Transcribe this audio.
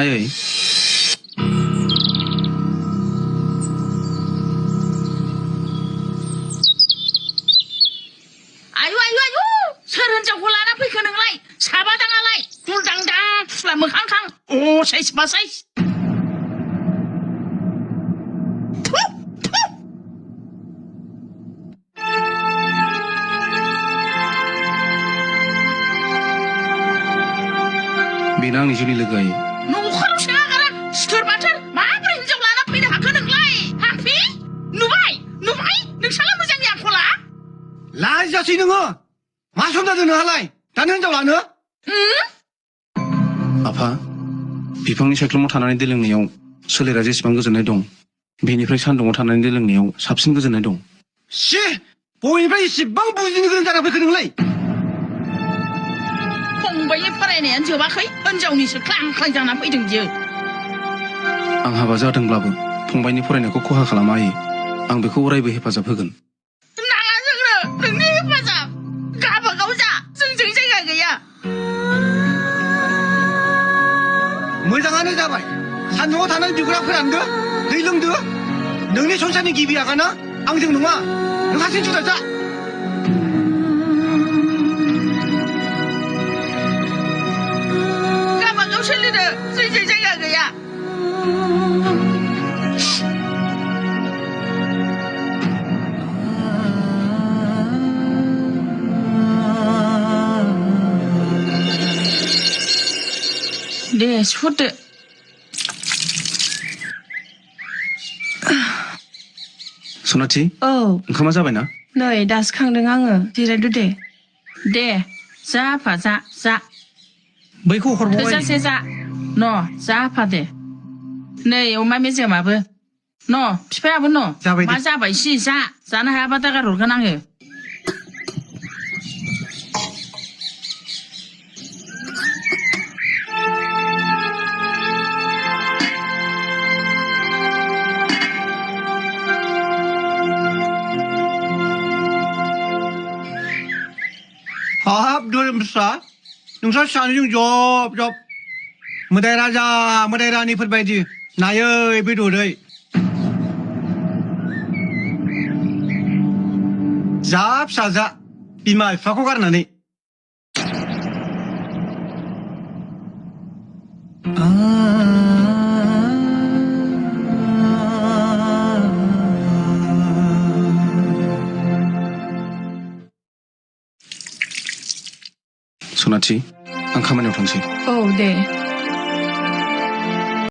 आयै आयु आयु आयु सोर हिनजावखौ लाना फैखो नोंलाय साबादाङालाय दुलदांदां थुला मोखांखां साइस बा साइस बेनो आंनि जुलि लोगो आयै न'खराव सोङागारा सिथोर बाथोर माबोरै हिनजाव लाना फैनो हाखो नोंलाय हाफि नुबाय नुबाय नोंसाला मोजांनि आखला लाजियासै नोङो मा सम जादों नोंहालाय दानो हिनजाव लानो आफा बिफांनि सायख्लुमाव थानानै दै लोंनायाव सोलेरा जेसेबां गोजोननाय दं बेनिफ्राय सान्दुङाव थानानै दै लोंनायाव साबसिन गोजोननाय दं सि बयनिफ्राय इसेबां बुजिनो गोरों जाना फैखो नोंलाय फंबायनि फरायनायानो जोबाखै हिनजावनिसो ख्लां ख्लां जाना फैदों बियो आं हाबा जादोंब्लाबो फंबायनि फरायनायखौ खहा खालामा आयै आं बेखौ अरायबो हेफाजाब होगोन नाङा जोंनो नोंनि हेफाजाब गावबागाव जा जोंजों जायगा गैया मोजाङानो जाबाय सान्दुङाव थानानै बिगुरा फोरानदो दै लोंदो नोंनि संसारनि गिबि आगाना आंजों नङा नोंहासो जुदा जा गावबागाव सोलिदो जोंजों जायगा गैया दे सुहरदो सनाथि औ ओंखामा जाबायना नै दासो खांदों आङो जिरायदो दे जा आफा जा बैखौ हरबावबाय थोजासे जा न' जा आफा दे नै अमा मेजेमाबो न' बिफायाबो न' जाबाय दे। मा जाबाय सि जानो हायाबा दागार हरगोन आङो हाब धोरोमसा नोंस्रा सानैजों जब जब मोदाय राजा मोदाय रानिफोर बायदि नायै बेदरै जा फिसा जा बिमा बिफाखौ गारनानै सनाथि आं खामानियाव थांसै औ दे